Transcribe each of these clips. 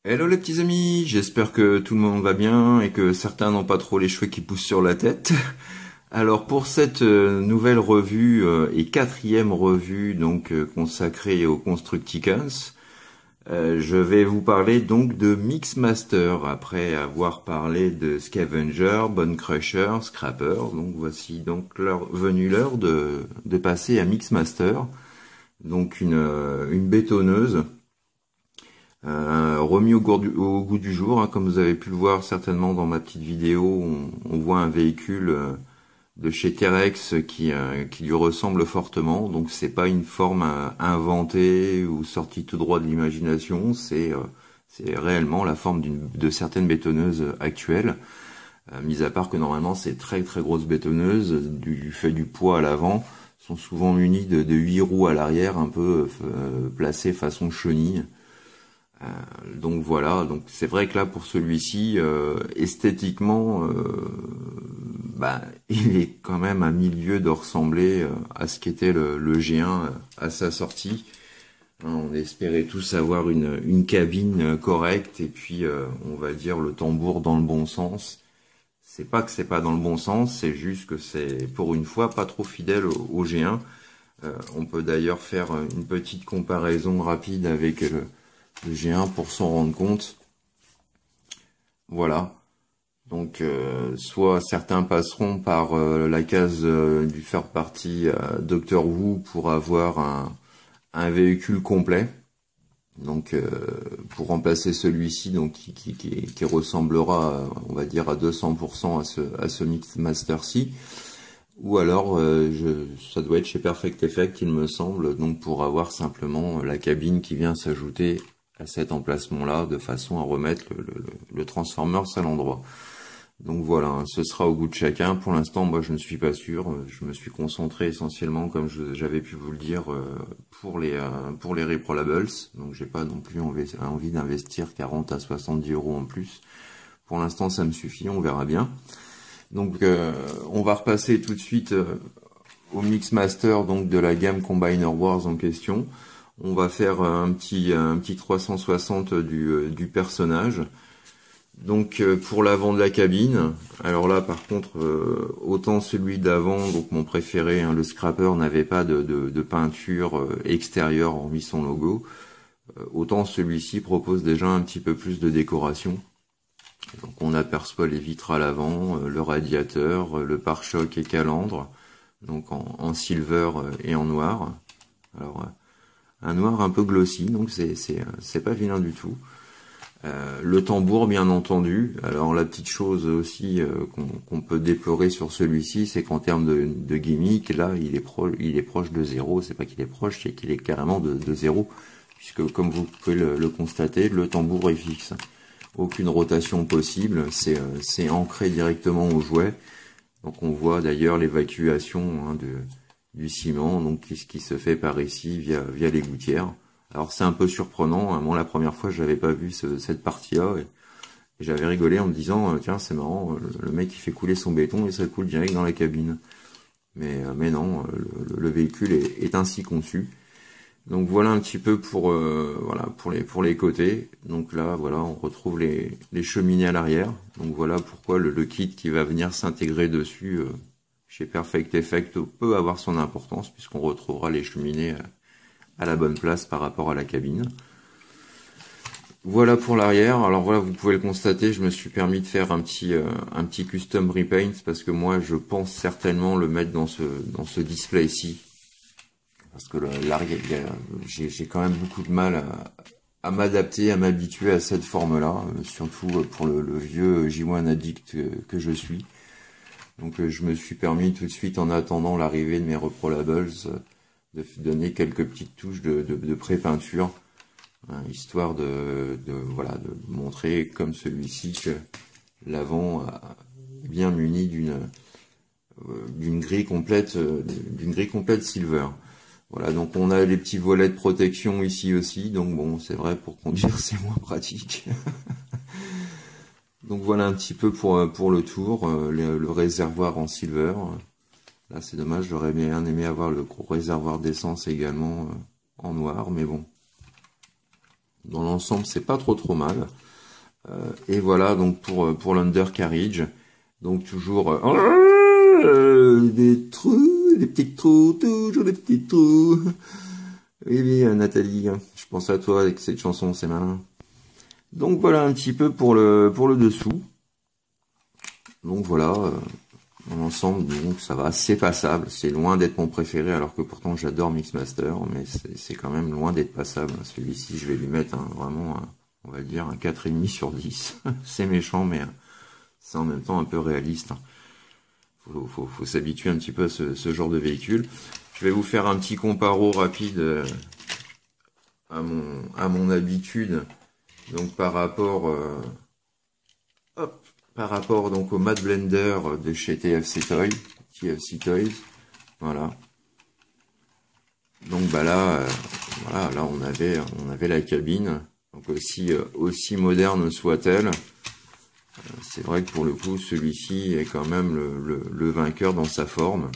Hello les petits amis, j'espère que tout le monde va bien et que certains n'ont pas trop les cheveux qui poussent sur la tête. Alors pour cette nouvelle revue et quatrième revue donc consacrée aux Constructicons, je vais vous parler donc de Mixmaster après avoir parlé de Scavenger, Bone Crusher, Scrapper. Donc voici donc venue l'heure de passer à Mixmaster, donc une bétonneuse. Remis au goût du jour, hein, comme vous avez pu le voir certainement dans ma petite vidéo, on voit un véhicule de chez Terex qui lui ressemble fortement. Donc c'est pas une forme inventée ou sortie tout droit de l'imagination, c'est réellement la forme de certaines bétonneuses actuelles. Mis à part que normalement ces très très grosses bétonneuses, du fait du poids à l'avant, sont souvent munies de 8 roues à l'arrière, un peu placées façon chenille. Donc voilà, donc c'est vrai que là pour celui-ci, esthétiquement, il est quand même à milieu de ressembler à ce qu'était le G1 à sa sortie. On espérait tous avoir une cabine correcte et puis on va dire le tambour dans le bon sens. C'est pas que c'est pas dans le bon sens, c'est juste que c'est pour une fois pas trop fidèle au G1. On peut d'ailleurs faire une petite comparaison rapide avec le G1 pour s'en rendre compte. Voilà. Donc soit certains passeront par la case du third party Doctor Who pour avoir un véhicule complet. Donc pour remplacer celui-ci, donc qui ressemblera, on va dire à 200% à ce Mixmaster-ci. Ou alors ça doit être chez Perfect Effect, il me semble, donc pour avoir simplement la cabine qui vient s'ajouter à cet emplacement-là, de façon à remettre le Transformers à l'endroit. Donc voilà, hein, ce sera au goût de chacun. Pour l'instant, moi je ne suis pas sûr. Je me suis concentré essentiellement, comme j'avais pu vous le dire, pour les Reprolables. Donc j'ai pas non plus envie d'investir 40 à 70 euros en plus. Pour l'instant, ça me suffit, on verra bien. Donc on va repasser tout de suite au Mixmaster donc de la gamme Combiner Wars en question. On va faire un petit 360 du personnage. Donc pour l'avant de la cabine, alors là par contre autant celui d'avant, donc mon préféré, hein, le Scrapper, n'avait pas de peinture extérieure hormis son logo, autant celui-ci propose déjà un petit peu plus de décoration. Donc on aperçoit les vitres à l'avant, le radiateur, le pare-choc et calandre, donc en silver et en noir. Alors un noir un peu glossy, donc c'est pas vilain du tout. Le tambour bien entendu. Alors la petite chose aussi qu'on peut déplorer sur celui-ci, c'est qu'en termes de gimmick, là il est proche de zéro. C'est pas qu'il est proche, c'est qu'il est carrément de zéro, puisque comme vous pouvez le constater, le tambour est fixe. Aucune rotation possible, c'est ancré directement au jouet. Donc on voit d'ailleurs l'évacuation, hein, du ciment, donc qui se fait par ici via les gouttières. Alors c'est un peu surprenant, hein. Moi la première fois je n'avais pas vu cette partie-là et j'avais rigolé en me disant tiens c'est marrant, le mec il fait couler son béton et ça coule direct dans la cabine. Mais non, le véhicule est ainsi conçu. Donc voilà un petit peu pour les côtés. Donc là voilà, on retrouve les cheminées à l'arrière. Donc voilà pourquoi le kit qui va venir s'intégrer dessus chez Perfect Effect peut avoir son importance, puisqu'on retrouvera les cheminées à la bonne place par rapport à la cabine. Voilà pour l'arrière. Alors voilà, vous pouvez le constater, je me suis permis de faire un petit custom repaint, parce que moi je pense certainement le mettre dans ce display-ci. Parce que l'arrière, j'ai quand même beaucoup de mal à m'adapter, à m'habituer à cette forme-là, surtout pour le vieux J1 addict que je suis. Donc je me suis permis tout de suite, en attendant l'arrivée de mes Reprolables, de donner quelques petites touches de pré-peinture. hein, histoire voilà, de montrer comme celui-ci que l'avant est bien muni d'une grille complète silver. Voilà, donc on a les petits volets de protection ici aussi, donc bon, c'est vrai, pour conduire c'est moins pratique. Donc voilà un petit peu pour le tour, le réservoir en silver. Là c'est dommage, j'aurais bien aimé avoir le gros réservoir d'essence également en noir, mais bon. Dans l'ensemble c'est pas trop mal. Et voilà donc pour l'undercarriage. Donc toujours des trous, des petits trous, toujours des petits trous. Oui, oui, Nathalie, je pense à toi avec cette chanson, c'est malin. Donc voilà un petit peu pour le dessous. Donc voilà, dans l'ensemble, donc ça va, c'est passable. C'est loin d'être mon préféré, alors que pourtant j'adore Mixmaster, mais c'est quand même loin d'être passable. Celui-ci, je vais lui mettre vraiment, on va dire, un 4,5 sur 10. C'est méchant, mais c'est en même temps un peu réaliste. Faut s'habituer un petit peu à ce genre de véhicule. Je vais vous faire un petit comparo rapide à mon habitude, donc par rapport donc au Matte Blender de chez TFC Toys, voilà. Donc bah là, voilà, là on avait la cabine, donc aussi moderne soit-elle. C'est vrai que pour le coup, celui-ci est quand même le vainqueur dans sa forme.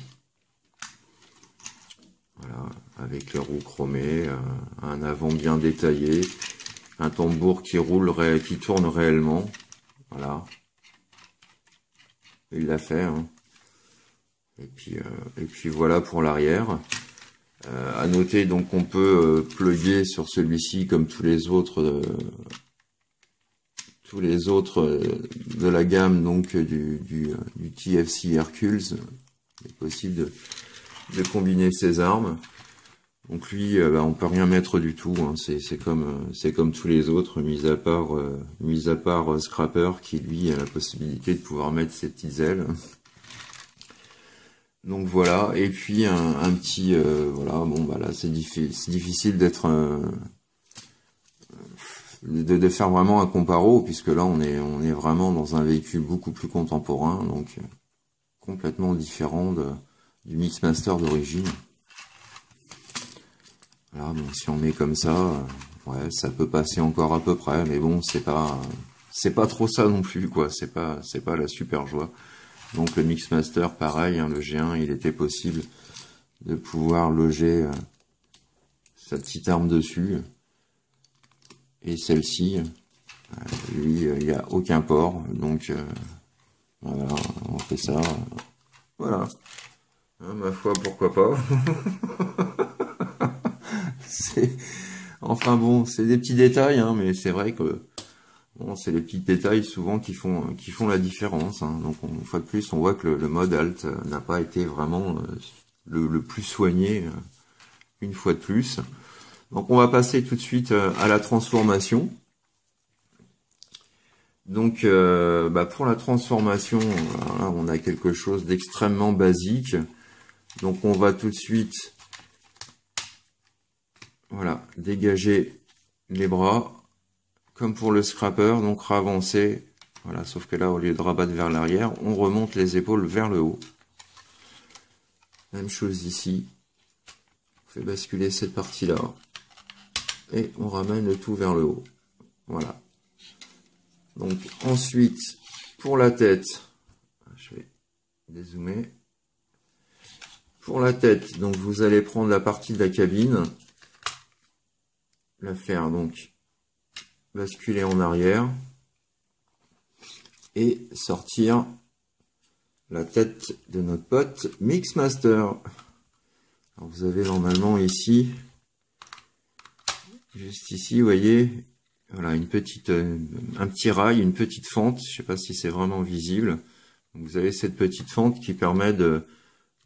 Voilà, avec les roues chromées, un avant bien détaillé, un tambour qui tourne réellement. Voilà. Il l'a fait. Hein. Et puis voilà pour l'arrière. À noter donc qu'on peut plugger sur celui-ci comme tous les autres de la gamme donc du TFC Hercules. Il est possible de combiner ces armes. Donc lui, on peut rien mettre du tout. Hein. C'est comme tous les autres, mis à part Scrapper qui lui a la possibilité de pouvoir mettre ses petites ailes. Donc voilà. Et puis un petit voilà. Bon bah là c'est difficile d'être de faire vraiment un comparo, puisque là on est vraiment dans un véhicule beaucoup plus contemporain, donc complètement différent du Mixmaster d'origine. Voilà, bon, si on met comme ça, ouais, ça peut passer encore à peu près, mais bon, c'est pas trop ça non plus, quoi. C'est pas la super joie. Donc le Mixmaster, pareil, hein, le G1, il était possible de pouvoir loger sa petite arme dessus. Et celle-ci, lui, il n'y a aucun port, donc voilà, on fait ça. Voilà. Hein, ma foi, pourquoi pas. Enfin bon, c'est des petits détails, hein, mais c'est vrai que bon, c'est les petits détails souvent qui font la différence. Hein. Donc une fois de plus, on voit que le mode alt n'a pas été vraiment le plus soigné une fois de plus. Donc on va passer tout de suite à la transformation. Donc pour la transformation, voilà, on a quelque chose d'extrêmement basique. Donc on va tout de suite voilà, dégager les bras comme pour le scrapper, donc ravancer. Voilà, sauf que là, au lieu de rabattre vers l'arrière, on remonte les épaules vers le haut. Même chose ici. On fait basculer cette partie-là. Et on ramène le tout vers le haut. Voilà. Donc ensuite, pour la tête, je vais dézoomer. Pour la tête, donc vous allez prendre la partie de la cabine, la faire donc basculer en arrière et sortir la tête de notre pote Mixmaster. Alors vous avez normalement ici, juste ici, vous voyez, voilà un petit rail, une petite fente. Je ne sais pas si c'est vraiment visible. Donc, vous avez cette petite fente qui permet de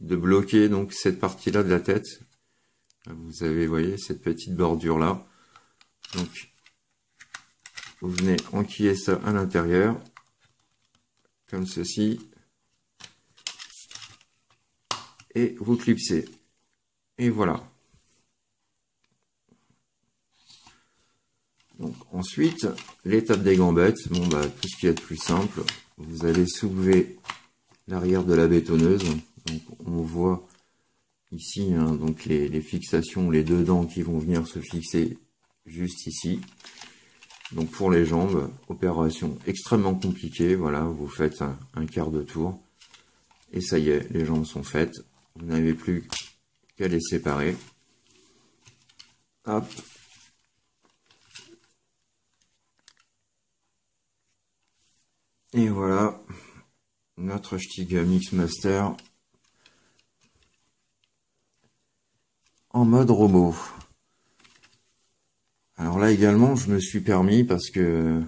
bloquer donc cette partie-là de la tête. Vous avez, vous voyez, cette petite bordure là. Donc vous venez enquiller ça à l'intérieur, comme ceci, et vous clipsez. Et voilà. Donc ensuite, l'étape des gambettes, bon bah tout ce qui est de plus simple, vous allez soulever l'arrière de la bétonneuse. Donc on voit ici hein, donc les fixations, les deux dents qui vont venir se fixer juste ici. Donc pour les jambes, opération extrêmement compliquée, voilà, vous faites un quart de tour. Et ça y est, les jambes sont faites. Vous n'avez plus qu'à les séparer. Hop. Et voilà, notre Stiga Mixmaster en mode robot. Alors là également, je me suis permis parce que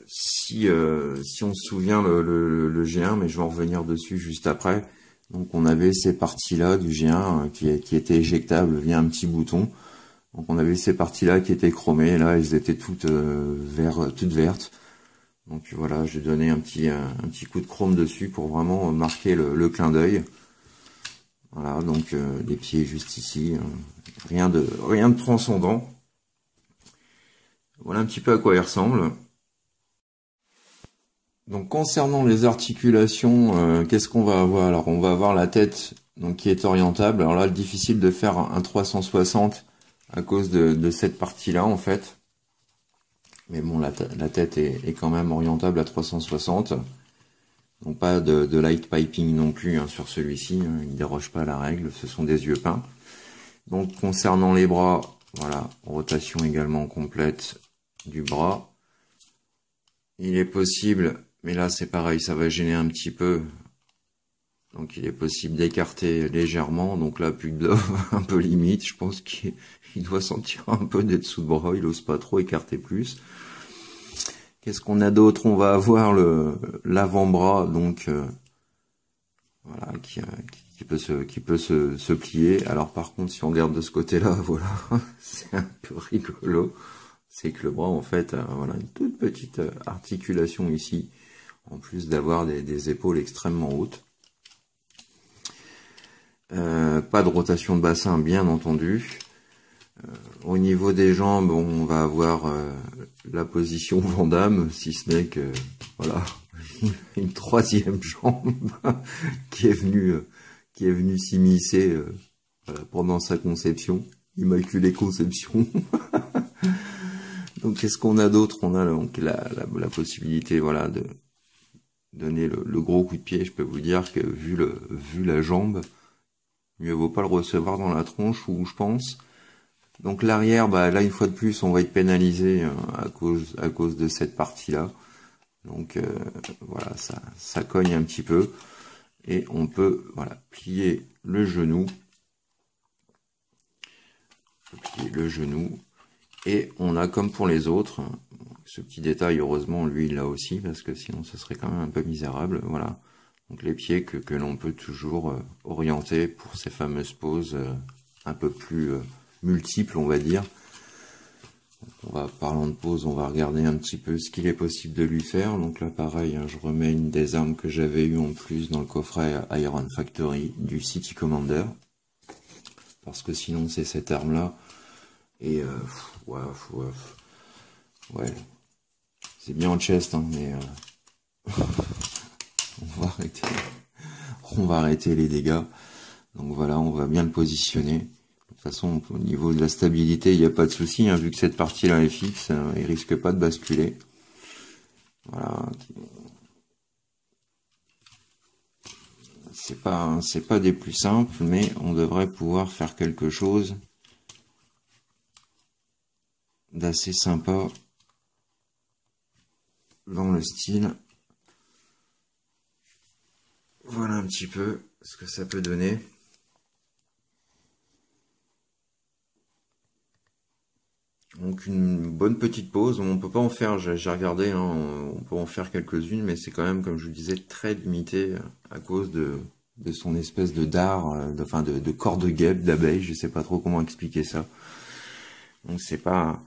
si on se souvient le G1, mais je vais en revenir dessus juste après. Donc on avait ces parties-là du G1 qui étaient éjectables via un petit bouton. Donc on avait ces parties-là qui étaient chromées, là elles étaient toutes toutes vertes. Donc voilà, j'ai donné un petit coup de chrome dessus pour vraiment marquer le clin d'œil. Voilà, donc les pieds juste ici, rien de transcendant. Voilà un petit peu à quoi il ressemble. Donc concernant les articulations, qu'est-ce qu'on va avoir? Alors on va avoir la tête donc qui est orientable. Alors là, difficile de faire un 360 à cause de cette partie-là en fait. Mais bon, la tête est quand même orientable à 360. Donc pas de light piping non plus hein, sur celui-ci. Hein, il ne déroge pas à la règle, ce sont des yeux peints. Donc concernant les bras, voilà, rotation également complète du bras. Il est possible, mais là c'est pareil, ça va gêner un petit peu. Donc il est possible d'écarter légèrement. Donc là, Pudlov, un peu limite. Je pense qu'il doit sentir un peu des dessous de bras. Il n'ose pas trop écarter plus. Qu'est-ce qu'on a d'autre? On va avoir l'avant-bras, donc voilà, qui peut se plier. Alors par contre, si on regarde de ce côté-là, voilà, c'est un peu rigolo. C'est que le bras, en fait, a voilà, une toute petite articulation ici, en plus d'avoir des épaules extrêmement hautes. Pas de rotation de bassin, bien entendu. Au niveau des jambes, on va avoir la position Van Damme, si ce n'est que voilà une troisième jambe qui est venue s'immiscer voilà, pendant sa conception, immaculée conception. Donc qu'est-ce qu'on a d'autre? On a donc la possibilité voilà de donner le gros coup de pied. Je peux vous dire que vu la jambe, mieux vaut pas le recevoir dans la tronche, ou je pense. Donc l'arrière, bah là une fois de plus, on va être pénalisé à cause de cette partie-là. Donc voilà, ça cogne un petit peu et on peut voilà plier le genou, et on a comme pour les autres ce petit détail. Heureusement, lui il l'a aussi parce que sinon ce serait quand même un peu misérable. Voilà, donc les pieds que l'on peut toujours orienter pour ces fameuses poses un peu plus multiples, on va dire. Parlant de pause, on va regarder un petit peu ce qu'il est possible de lui faire. Donc là pareil, hein, je remets une des armes que j'avais eu en plus dans le coffret Iron Factory du City Commander, parce que sinon c'est cette arme là et ouais, c'est bien en chest hein, mais on va arrêter les dégâts. Donc voilà, on va bien le positionner. De toute façon, au niveau de la stabilité, il n'y a pas de souci, hein, vu que cette partie-là est fixe, il risque pas de basculer. Voilà. C'est pas des plus simples, mais on devrait pouvoir faire quelque chose d'assez sympa dans le style. Voilà un petit peu ce que ça peut donner. Donc une bonne petite pause, on peut pas en faire, j'ai regardé, hein, on peut en faire quelques-unes, mais c'est quand même, comme je vous disais, très limité à cause de son espèce de dard, de corps de guêpe, d'abeille, je sais pas trop comment expliquer ça. Donc c'est pas,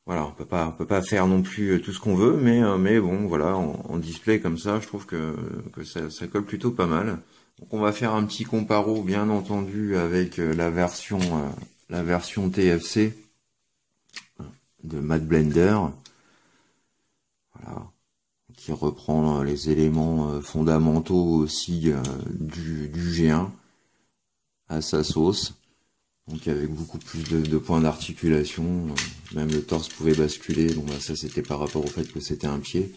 voilà, on peut pas faire non plus tout ce qu'on veut, mais bon, voilà, en display comme ça, je trouve que ça colle plutôt pas mal. Donc on va faire un petit comparo, bien entendu, avec la version TFC. de Matte Blender. Voilà. Qui reprend les éléments fondamentaux aussi du G1 à sa sauce. Donc avec beaucoup plus de points d'articulation. Même le torse pouvait basculer. Donc bah, ça c'était par rapport au fait que c'était un pied.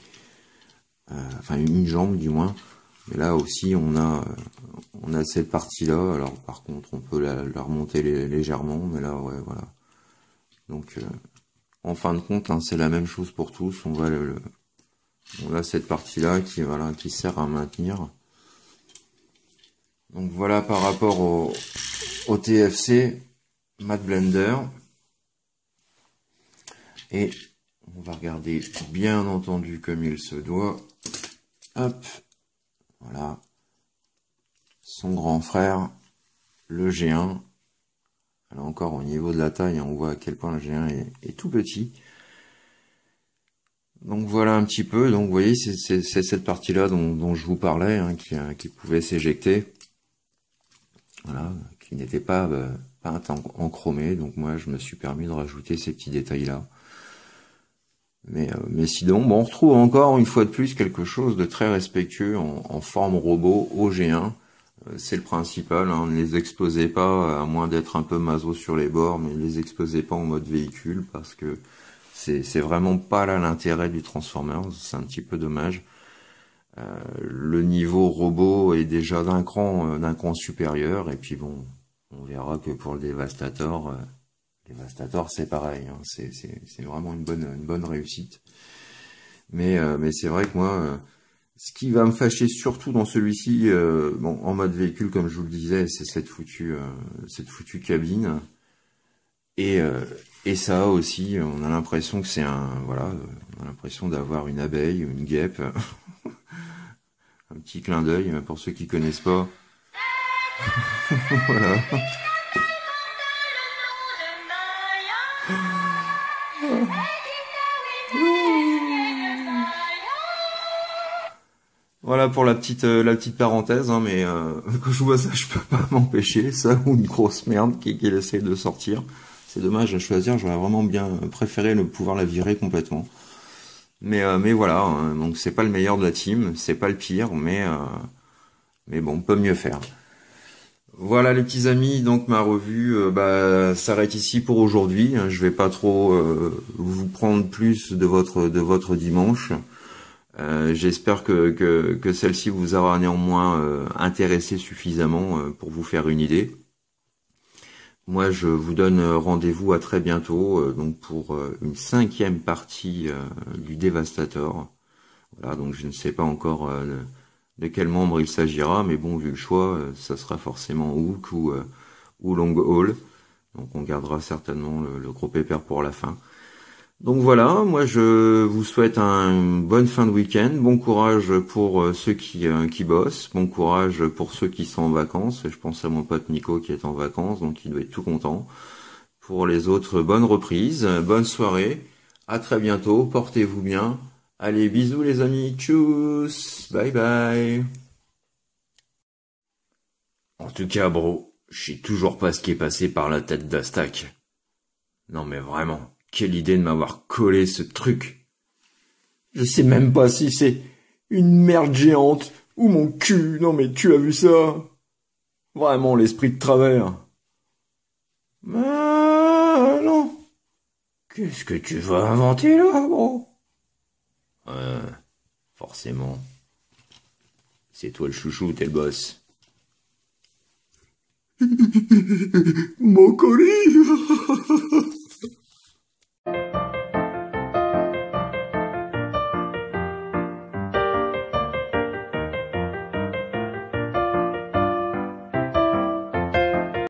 Enfin une jambe du moins. Mais là aussi on a cette partie-là. Alors par contre on peut la remonter légèrement. Mais là ouais voilà. Donc en fin de compte hein, c'est la même chose pour tous. On a cette partie-là qui sert à maintenir. Donc voilà par rapport au TFC Matte Blender. Et on va regarder bien entendu comme il se doit. Hop, voilà. Son grand frère, le G1. Alors encore au niveau de la taille, on voit à quel point le G1 est tout petit. Donc voilà un petit peu, donc vous voyez c'est cette partie-là dont je vous parlais, hein, qui pouvait s'éjecter, voilà, qui n'était pas peinte en chromé, donc moi je me suis permis de rajouter ces petits détails-là. Mais sinon, bon, on retrouve encore une fois de plus quelque chose de très respectueux en forme robot au G1. C'est le principal, hein, ne les exposez pas, à moins d'être un peu maso sur les bords, mais ne les exposez pas en mode véhicule, parce que c'est vraiment pas là l'intérêt du Transformers, c'est un petit peu dommage. Le niveau robot est déjà d'un cran supérieur, et puis bon, on verra que pour le Devastator c'est pareil, hein, c'est vraiment une bonne réussite. Mais c'est vrai que moi, ce qui va me fâcher surtout dans celui-ci, bon, en mode véhicule comme je vous le disais, c'est cette foutue cabine. Et ça aussi, on a l'impression que c'est voilà, on a l'impression d'avoir une abeille, une guêpe. Un petit clin d'œil pour ceux qui connaissent pas. Voilà. Voilà pour la petite parenthèse, hein, mais quand je vois ça, je peux pas m'empêcher, ça ou une grosse merde qui essaie de sortir. C'est dommage à choisir, j'aurais vraiment bien préféré pouvoir la virer complètement. Mais voilà, hein, donc c'est pas le meilleur de la team, c'est pas le pire, mais bon, on peut mieux faire. Voilà les petits amis, donc ma revue s'arrête ici pour aujourd'hui. Je vais pas trop vous prendre plus de votre dimanche. J'espère que celle-ci vous aura néanmoins intéressé suffisamment pour vous faire une idée. Moi, je vous donne rendez-vous à très bientôt donc pour une 5e partie du Devastator. Voilà, donc je ne sais pas encore de quel membre il s'agira, mais bon, vu le choix, ça sera forcément Hook ou Long Haul. Donc on gardera certainement le gros pépère pour la fin. Donc voilà, moi je vous souhaite une bonne fin de week-end, bon courage pour ceux qui bossent, bon courage pour ceux qui sont en vacances, je pense à mon pote Nico qui est en vacances, donc il doit être tout content. Pour les autres, bonne reprise, bonne soirée, à très bientôt, portez-vous bien, allez bisous les amis, tchuss, bye bye. En tout cas bro, je sais toujours pas ce qui est passé par la tête d'Astac. Non mais vraiment. Quelle idée de m'avoir collé ce truc. Je sais même pas si c'est une merde géante ou mon cul. Non mais tu as vu ça? Vraiment l'esprit de travers. Non. Qu'est-ce que tu vas inventer là, bro? Forcément. C'est toi le chouchou, t'es le boss. Mon colis.